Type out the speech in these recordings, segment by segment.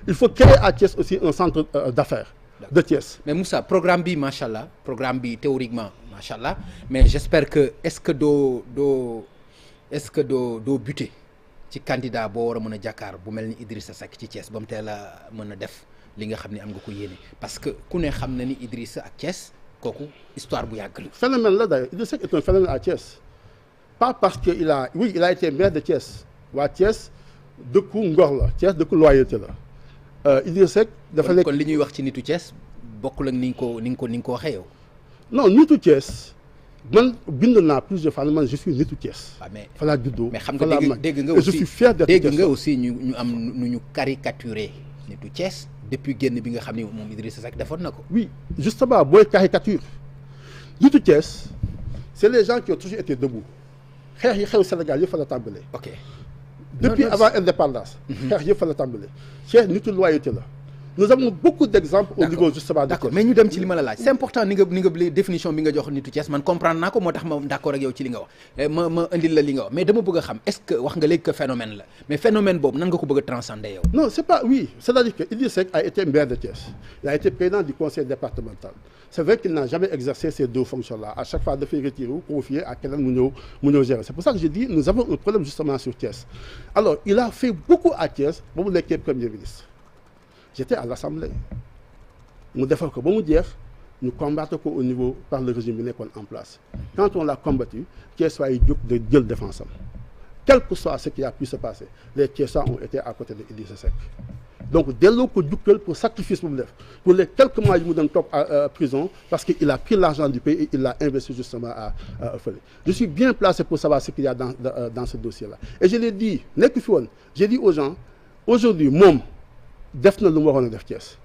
il faut créer à Thiès aussi un centre d'affaires de Thiès. mais Moussa programme bi macha allah programme bi théoriquement macha allah mais j'espère que est-ce que doo buter ci candidat boo war a mën a jàkkaar bu mel ni Idrissa Seck ci Thiès ba mu teel a mën a def li nga xam ne am nga ko yéene parce que ku ne xam na ni Idrissa ak Thiès kooku histoire bu yàgg la. Phénomène là d'ailleurs Idrissa Seck est un phénomène à Thiès pas parce que il a été maire de Thiès waa Thiès dëkku ngor la Thiès dëkku loyauté la. Idrissa Seck dafa nekk kon li ñuy wax ci nitu Thiès bokkul ak ni nga ko waxee yow. non nitu Thiès man bind naa plusieurs fois man je suis nitu Thiès. waaw mais fa laa juddoo mais xam nga dégg nga aussi je suis fier d'être dégg nga aussi ñu am nu ñu caricaturer nitu Thiès depuis génn bi nga xam ne moom Idrissa Seck defoon na ko. oui justement booy caricature nitu Thiès c'est les gens qui ont toujours été debout xeex yi xew Sénégal yëpp fa la tàmbalee. ok. depuis avant indépendance. xeex yëpp fa la tàmbalee. Cheikh nitu loyauté la. nous avons beaucoup d'exemples au niveau justement. d'accord mais ñu dem ci li ma la laaj c'est important ni nga définition bi nga jox nitu Thiès man comprendre naa ko moo tax ma d'accord ak yow ci li nga wax ma indil la li nga wax mais dama bëgg a xam est-ce que wax nga léegi que phénomène la mais phénomène boobu nan nga ko bëgg a transcender yow. non c'est pas oui c'est-à-dire que Idrissa Seck a été maire de Thiès il a été président du conseil départemental c'est vrai qu'il n'a jamais exercé ces deux fonctions-là à chaque fois dafay retirer ou confier à keneen mu ñëw gérer c'est pour ça que je dis nous avons un problème justement sur Thiès alors il a fait beaucoup à Thiès ba mu nekkee premier ministre. J'étais à l'Assemblée mu defal ko ba mu jeex ñu combattre ko au niveau par le régime bi nekkoon en place quand on l'a combattu Thiessois yi jóg de jël défense am quel que soit ce qui a pu se passer les Thiessois ont été à côté de Idrissa Seck donc delloo ko jukkal pour sacrifice bu mu def pour les quelques mois yi mu doon toog à prison parce que il a pris l'argent du pays et il l'a investi justement à fële je suis bien placé pour savoir ce qu'il y a dans ce dossier-là et je l'ai dit nekk fi woon j'ai dit aux gens aujourd'hui moom def na lu mu waroon a def Thiès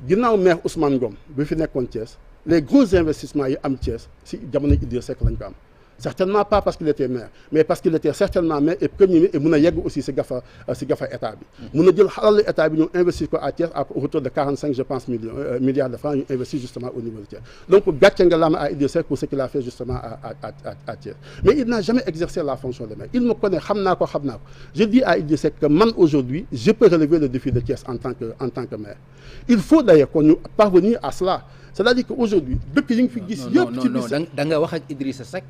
ginnaaw maire Ousmane Ngom bi fi nekkoon Thiès les gros investissements yi am Thiès si jamono Idrissa Seck lañ ko am certainement pas parce qu'il était maire mais parce qu'il était certainement maire et premier ministre et mun a yegg aussi si gafa état bi mun a jël xalalu état bi ñu investir ko à Thiès à hauteur de 45 je pense milliards de francs ñu investir justement au niveau de Thiès donc gàcce nga laama à Idrissa Seck pour ce qu'il a fait justement à Thiès mais il n'a jamais exercé la fonction de maire il me connaît xam naa ko je dis à Idrissa Seck que man aujourd'hui je peux relever le défi de Thiès en tant que maire il faut d'ailleurs qu'on nous parvenir à cela c'est-à-dire que aujourd'hui dëkk yi nga fi gis yëpp ci non da nga wax ak Idrissa Seck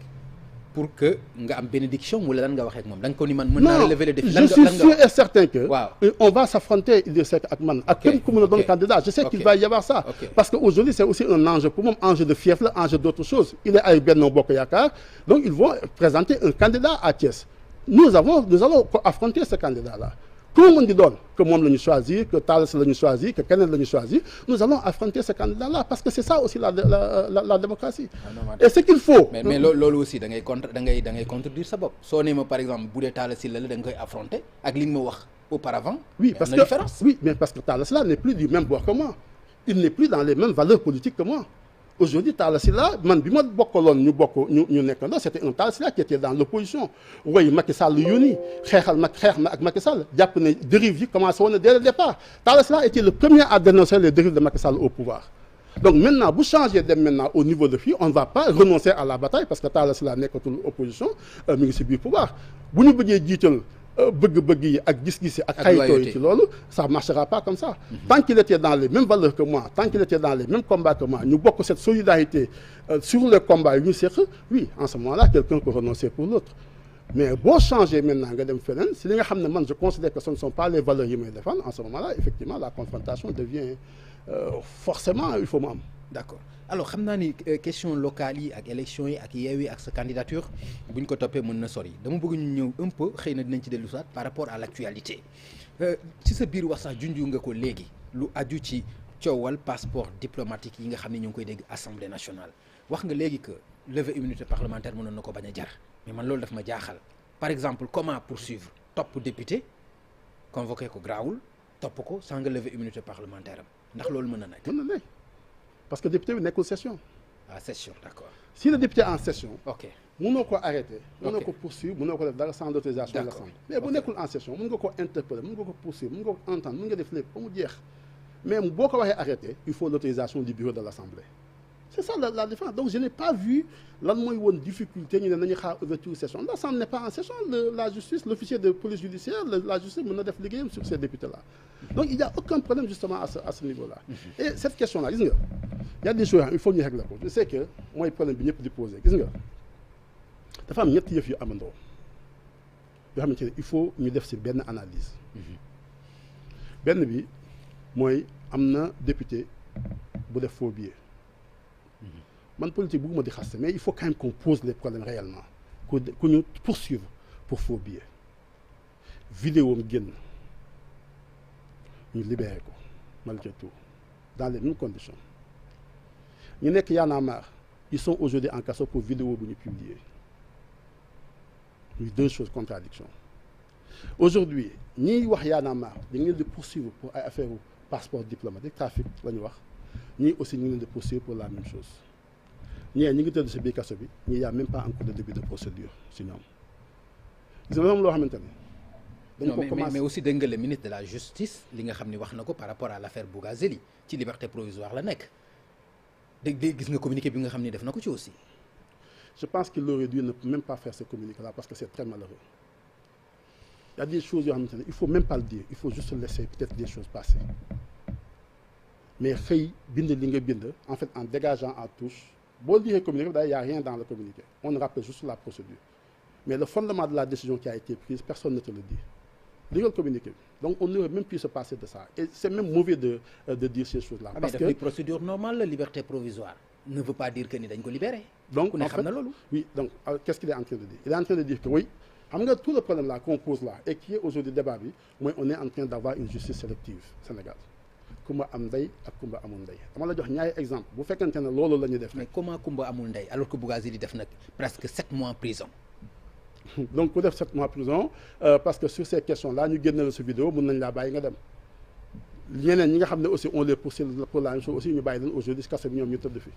pour que nga am bénédiction wala lan nga waxee ak moom da nga ko ni man mën naa relever le défi. je suis sûr et certain que. waaw on va s'affronter Idrissa Seck ak man. ak képp ku mën a doon candidat je sais qu'il va y avoir ça. parce que aujourd'hui c'est aussi un enjeu pour moom enjeu de fief la enjeu d'autre chose il est avec Benno Bokk Yaakaar donc ils vont présenter un candidat à Thiès nous allons affronter ce candidat là. ku mu mën di doon que moom la ñu choisir que Talla Sylla la ñu choisir que keneen la ñu choisir nous allons affronter ce candidat-là parce que c'est ça aussi la démocratie. et ce qu'il faut. mais loolu aussi da ngay contredire sa bopp soo nee ma par exemple bu dee Talla Sylla la da nga koy affronter ak li nga ma wax auparavant. oui parce que Talla Sylla n'est plus du même bord que moi il n'est plus dans les mêmes valeurs politiques que moi. Aujourd'hui Talla Sylla man bi ma bokkaloon ñu nekkandoo c'était un Talla Sylla qui était dans l'opposition woy Macky Sall yónni xeex ma ak Macky Sall jàpp ne dérive yi commencé woon na dès le départ Talla Sylla était le premier à dénoncer les dérives de Macky Sall au pouvoir donc maintenant bu changer dem maintenant au niveau de fii on ne va pas renoncer à la bataille parce que Talla Sylla nekkatul opposition mi ngi ci biir pouvoir bu ñu bëggee jiital bëgg-bëgg yi ak gis-gis yi ak xaritoo yi ci loolu ça marchera pas comme ça tant qu'il était dans les mêmes valeurs que moi tant qu'il était dans les mêmes combats que moi ñu bokk cette solidarité sur les combats yi ñu seq oui en ce moment-là quelqu'un peut renoncer pour l'autre mais boo changer maintenant nga dem feneen si li nga xam ne man je considère que ce ne sont pas les valeurs yi may défendre en ce moment-là effectivement la confrontation devient forcément il faut mu am d'accord alors xam naa ni question locale yi ak élection yi ak Yewwi ak sa candidature bu ñu ko toppee mën na sori dama bëgg ñu ñëw un peu xëy na dinañ ci dellu soit par rapport à l'actualité ci sa biir wax sax junju nga ko léegi lu aju ci coowal passeport diplomatique yi nga xam ne ñu ngi koy dégg Assemblée nationale wax nga léegi que lever immunité parlementaire mënoon na ko bañ a jar mais man loolu daf ma jaaxal par exemple comment poursuivre topp député convoqué ko grawul topp ko sans nga lever immunité parlementaire am ndax loolu mën na nekk. parce que député bi nekkul session. ah session d'accord. si le député est en session. ok mënoo ko arrêter. mënoo ko poursuivre mënoo ko def dara sans l'autorisation de l'Assemblée. mais bu nekkul en session mën nga ko interpeller mën nga ko poursuivre mën nga ko entendre mën nga def lépp ba mu jeex mais boo ko waxee arrêter il faut l'autorisation du bureau de l'Assemblée. c'est ça la différence donc je n'ai pas vu lan mooy woon difficulté ñu ne nañu xaar ouverture session l'Assemblée n'est pas en session la justice l'officier de police judiciaire la justice mën na def liggéeyam sur ces députés là donc il y a aucun problème justement à ce niveau-là. Et cette question-là gis nga il y a des choses il faut ñu régler ko je sais que mooy problème bi ñëpp di poser gis nga dafa am ñetti yëf yu amandoo yoo xamante ne il faut ñu def ci benn analyse benn bi mooy am na député bu def faux billet man politique bëgguma di xaste mais il faut quand même qu'on pose les problèmes réellement ku ñu poursuivre pour faux billet vidéo mi génn ñu libéré ko malgré tout dans les mêmes conditions ñu nekk Y'en a marre ils sont aujourd'hui en cachot pour vidéo bu ñu publier muy deux choses contradiction aujourd'hui ñiy wax Y'en a marre dañ leen di poursuivre pour ay affaire passeport diplomatique trafic la ñu wax ñii aussi ñu ngi leen di poursuivre pour la même chose ñii ñi ngi tëdd si biir kaso bi ñii y a même pas encore de début de procédure si ñoom gis nga loo xamante ne dañ ko commencé mais aussi dégg nga le ministre de la justice li nga xam ni wax na ko par rapport à l'affaire Bougazelli ci liberté provisoire la nekk dégg gis nga communiqué bi nga xam ni def na ko ci aussi. je pense qu'il aurait dû ne même pas faire ce communiqué là parce que c'est très malheureux il y a des choses yoo xamante ne il faut même pas le dire il faut juste laisser peut-être des choses passer mais xëy bind li nga bind en fait en dégageant en touche boo lire communiqué bi daal y a rien dans le communiqué on nous rappelle juste la procédure mais le fondement de la décision qui a été prise personne ne te le dit ligal communiqué bi donc on aurait même pu se passer de ça et c'est même mauvais de dire ces choses là parce que procédure normale la liberté provisoire ne veut pas dire que ni dañ ko libérer donc ku ne xam na loolu oui donc qu'est-ce qu'il est en train de dire il est en train de dire que oui xam nga tout le problème là qu'on pose là et qui est aujourd'hui débat bi mooy on est en train d'avoir une justice sélective Sénégal kumba am ndey ak kumba amul ndey dama la jox ñaari exemple bu fekkente ne loolu la ñuy def mais comment kumba amul ndey alors que Bougazelli def nag presque 7 mois en prison donc ku def 7 mois prison parce que sur ces questions là ñu génne la sa vidéo mën nañ laa bàyyi nga dem ñeneen ñi nga xam ne aussi on les poursuit pour la même chose aussi ñu bàyyi leen aujourd'hui si kaso bi ñoom ñu tëdd fi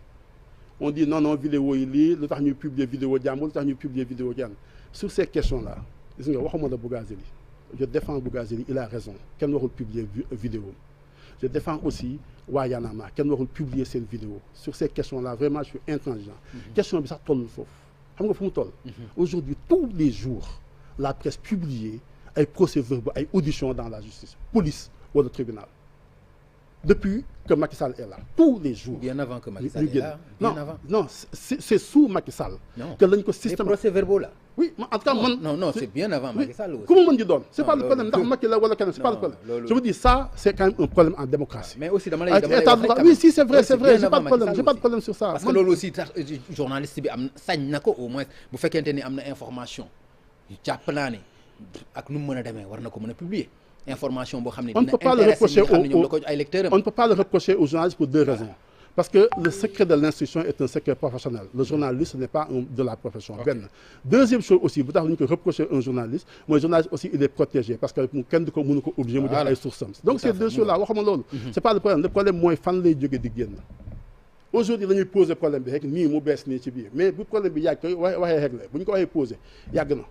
on dit non vidéo yi lii lu tax ñuy publier vidéo jàmbur lu tax ñuy publier vidéo jàmbur sur ces questions là gis nga waxuma la Bougazelli je défends Bougazelli il a raison kenn waxul publier vidéo je défends aussi waa Y'en a marre kenn waxul publier seen vidéo sur ces questions là vraiment je suis intransigeant question bi sax tollul foofu xam nga fu mu toll aujourd'hui tous les jours la presse publie ay procès-verbaux ay auditions dans la justice police wala tribunal depuis que Macky Sall est là tous les jours. bien avant que Macky Sall est là non c'est sous Macky Sall. que lañ ko système les procès-verbaux là. oui en tout cas man non c'est bien avant Macky Sall aussi. ku mu mën di doon c'est pas le problème ndax Macky la wala keneen c'est pas le problème. je vous dis ça c'est quand même un problème en démocratie. mais aussi dama lay wax oui si c'est vrai j'ai pas de problème sur ça. parce que loolu aussi tax journaliste bi am sañ na ko au moins bu fekkente ni am na information jàpp naa ne ak nu mu mën a demee war na ko mën a publier. information boo xam ne dina intéresser ñi nga xam ne ñoom la ko ay lecteurs on ne peut pas le reprocher aux journalistes pour deux raisons. Parce que le secret de l'instruction est un secret professionnel. Le journaliste n'est pas de la profession. Okay. Deuxième chose aussi, bu tax ñu ko reprocher un journaliste, mooy journaliste aussi il est protégé parce que kenn du ko mënu ko obligé mu jox ay sources. Donc ces deux choses là waxuma loolu. C'est pas le problème. Le problème mooy fan lay jóge di génn. Aujourd'hui dañuy poser problème bi rek nii mu bees nii ci biir mais bu problème bi yàgg koy waxee réglé bu ñu ko waxee poser yàgg na.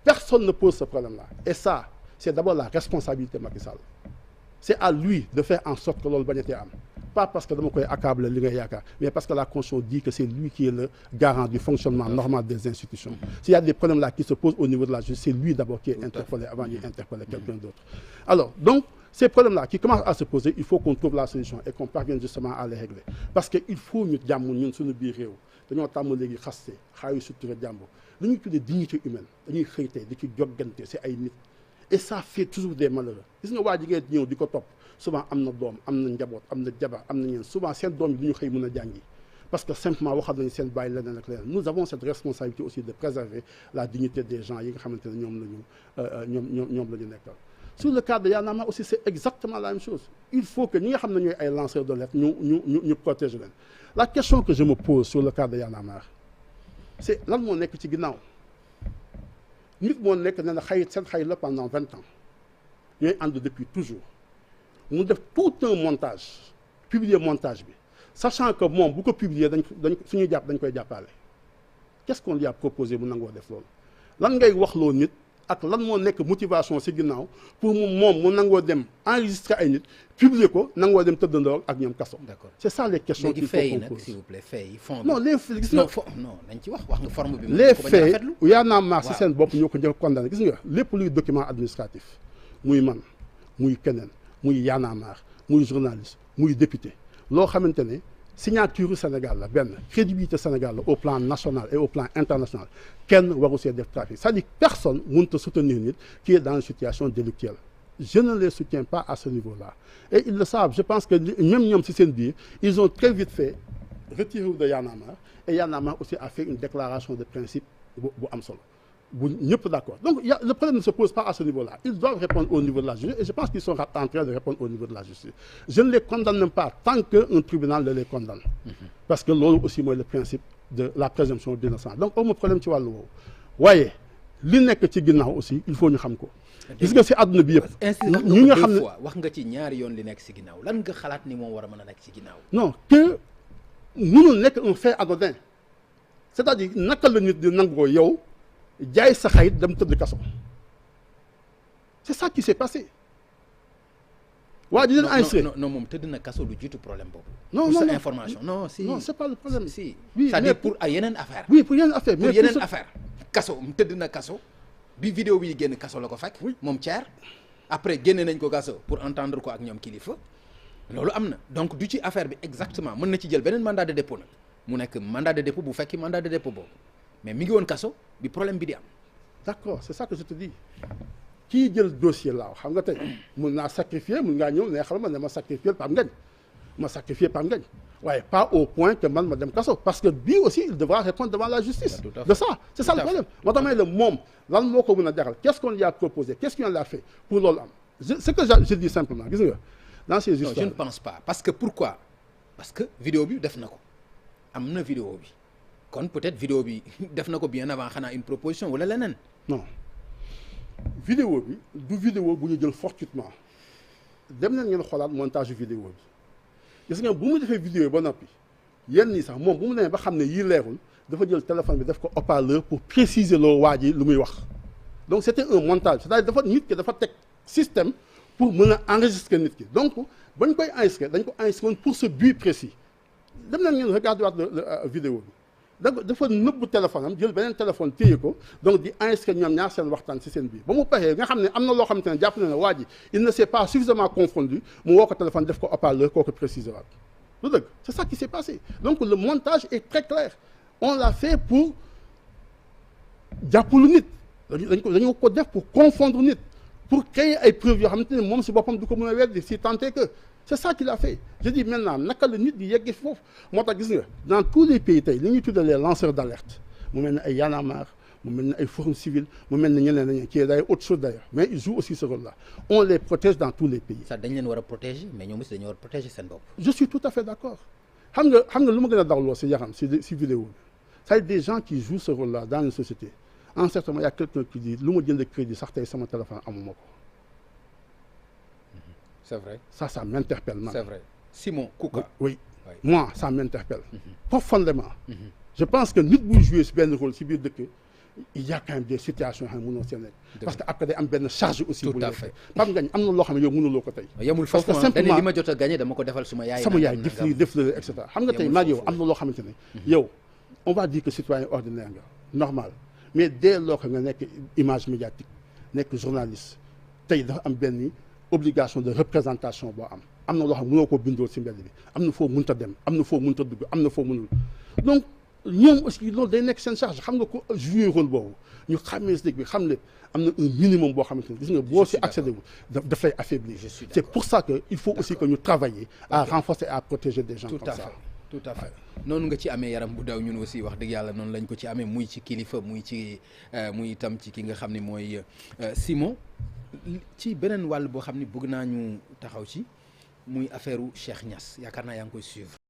Personne ne pose ce problème là. Et ça, c'est d'abord la responsabilité Macky Sall. C'est à lui de faire en sorte que loolu bañatee am. Pas parce que dama koy accabler li nga yaakaar mais parce que la Constitution dit que c'est lui qui est le garant du fonctionnement normal des institutions. S'il y a des problèmes là qui se posent au niveau de la justice, c'est lui d'abord qui est interpellé avant d'interpeller quelqu'un d'autre. Alors, donc, ces problèmes là qui commencent à se poser, il faut qu'on trouve la solution et qu'on parvienne justement à les régler. Parce que il faut ñu jàmm ñun suñu biir réew dañoo tàmm léegi xaste xaayu sutura jàmbur li ñuy tuddee dignité humaine dañuy xëy tey di ci joggante c'est ay nit et ça fait toujours des malheureux gis nga waa ji ngay ñëw di ko topp souvent am na doom am na njaboot am na jabar am na ñeen souvent seen doom yi du ñu xëy mën a jàngi parce que simplement waxal nañu seen bàyyi leneen ak leneen nous avons cette responsabilité aussi de préserver la dignité des gens yi nga xamante ne ñoom la ñu nekkal. Sur le cas de Y'en a marre aussi c'est exactement la même chose il faut que ñi nga xam ne ñooy ay lanceurs d'alerte ñu protéger leen. La question que je me pose sur le cas de Y'en a marre c'est lan moo nekk ci ginnaaw nit moo nekk ne na xarit seen xarit la pendant 20 ans ñooy ànd depuis toujours mu def tout un montage publier montage bi sachant que moom bu ko publier dañ suñuy jàpp dañ koy jàppale qu'est-ce qu'on lui a proposé mu nangoo def loolu lan ngay wax loo nit ak lan moo nekk motivation ci ginnaaw pour moom mu nangoo dem enregistrer ay nit publier ko nangoo dem tëddandoo ak ñoom kaso. D'accord. C'est ça les questions qu'il faut qu'on pose. S'il vous plaît fay yi fond non les faits gis nga non nañ ci wax nga forme bi. les faits Y'en a marre ci seen bopp ñoo ko njëkk condamné gis nga lépp luy document administratif muy man muy keneen muy Y'en a marre muy journaliste muy député loo xamante ne signature Sénégal la benn crédibilité Sénégal la au plan national et au plan international kenn waru see def trafic c'est-à-dire personne mënut a soutenir nit qui est dans une situation délictuelle je ne les soutiens pas à ce niveau-là et ils le savent je pense que même ñoom ci seen biir ils ont très vite fait retirer de Y'en a marre et Y'en a marre aussi a fait une déclaration de principe bu am solo bu ñëpp d'accord donc le problème ne se pose pas à ce niveau-là ils doivent répondre au niveau de la justice et je pense qu'ils sont en train de répondre au niveau de la justice je ne les condamne même pas tant qu'un tribunal ne les condamne parce que loolu aussi mooy le principe de la présomption d'innocence donc amu problème ci wàllu woowu waaye li nekk ci ginnaaw aussi il faut ñu xam ko gis nga ci àdduna bi yëpp ñi nga xam ne wax nga ci ñaari yoon li nekk ci ginnaaw lan nga xalaat ni moom war a mën a nekk ci ginnaaw non que mënul nekk un fait anodin c'est-à-dire naka la nit di nangoo yow jaay sa xarit dem tëdd kaso c'est ça qui s'est passé waa di leen enregistré non moom tëdd na kaso lu jiitu problème boobu non pour non sa information non si non c'est pas le problème si oui c'est-à-dire pour ay yeneen affaire oui pour yeneen affaire pour yeneen affaire kaso mu tëdd na kaso bi vidéo bi génn kaso la ko fekk moom Thier après génne nañ ko kaso pour entendre ko ak ñoom kilifa loolu am na donc du ci affaire bi exactement mën na ci jël beneen mandat de dépôt nag mu nekk mandat de dépôt bu fekki mandat de dépôt boobu mais mi ngi woon kaso bi problème bi di am d'accord c'est ça que je te dis kii jël dossier laaw xam nga tey mun naa sacrifier mun ngaa ñëw ne xam ma ne ma sacrifier Pape Ngagne waaye pas au point que man ma dem kaso parce que bii aussi il devra répondre devant la justice de ça c'est ça le problème moo tax may la moom lan moo ko mën a jaral qu'est-ce qu'on lui a proposé qu'est-ce qu'on lui a fait pour loolu am ce que je dis simplement gis nga dans ces histoires je ne pense pas parce que pourquoi parce que vidéo bi def na ko am na vidéo bi kon peut-être vidéo bi def na ko bien avant xanaa une proposition wala leneen non vidéo bi du vidéo bu ñu jël fortuitement dem nañ ngeen xoolaat montage vidéo bi gis nga bu mu defee vidéo ba noppi yenn nii sax moom bu mu demee ba xam ne yii leerul dafa jël téléphone bi def ko haut-parleur pour préciser loo waa ji lu muy wax donc c'était un montage c'est-à-dire dafa nit ki dafa teg système pour mën a enregistrer nit ki donc bañ koy enregistrer dañ ko enregistrer woon pour ce but précis dem nañ ngeen regarder waat la vidéo bi dafa nëbbu téléphone am jël beneen téléphone téye ko donc di enregistrer ñoom ñaar seen waxtaan ci seen biir ba mu paree nga xam ne am na loo xamante ne jàpp na ne waa ji il ne s'est pas suffisamment confondu mu woo ko téléphone def ko haut-parleur kooku préciser waat lu dëgg c'est ça qui s'est passé donc le montage est très clair on l'a fait pour jàppalu nit dañu ko def pour confondre nit pour créer ay preuves yoo xamante ne moom ci boppam du ko mën a weddi si tant est que c'est ça qu'il a fait je dis maintenant naka la nit di yeggee foofu moo tax gis nga dans tous les pays tey li ñuy tuddee les lanceurs d'alerte mu mel ne ay Y'en a marre mu mel ne ay Forum Civil mu mel ne ñeneen nañu qui est d'ailleurs autre chose d'ailleurs mais ils jouent aussi ce rôle-là on les protège dans tous les pays. ça dañ leen war a protéger mais ñoom aussi dañu war a protéger seen bopp. je suis tout à fait d'accord xam nga lu ma gën a dawloo ci yaram ci vidéo bi c'est des gens qui jouent ce rôle-là dans une société en certain moment il y a quelqu'un qui dit lu ma jënd crédit sax tey sama téléphone amuma ko. c'est vrai ça m'interpelle man. c'est vrai Simon Kouka. oui moi ça m'interpelle profondément. je pense que nit buy jouer ci benn rôle ci biir dëkk il y a quand même des situations yoo xam ne mënoo seen nekk parce que après day am benn charge aussi. tout à fait Pape Ngagne am na loo xam ne yow mënuloo ko tey. yemul foofu parce que simplement li ma jot a gagné dama ko defal sama yaay. def la et cetera xam nga tey maag yow am na loo xamante ne. yow on va dire que citoyen ordinaire nga normal mais dès lors que nga nekk image médiatique nekk journaliste tey dafa am benn obligation de représentation boo am na loo xam ne mënoo koo bindoo ci mbedd bi am na foo mënta dem am na foo mënta dugg am na foo mënul donc ñoom aussi loolu day nekk seen charge xam nga ko jouer rôle boobu ñu xàmmee si bi xam ne am na un minimum boo xamante ne gis nga boo ci accédé wu daf lay affaiblir. C'est pour ça que il faut aussi que ñu travailler à renforcer et à protéger des gens comme ça. tout à fait noonu nga ci amee yaram bu daw ñun aussi wax dëgg yàlla noonu lañ ko ci amee muy ci kilifa muy itam ci ki nga xam ne mooy Simon ci beneen wàll boo xam ne bëgg naa ñu taxaw ci muy affaire u Cheikh Niass yaakaar naa yaa ngi koy suivre.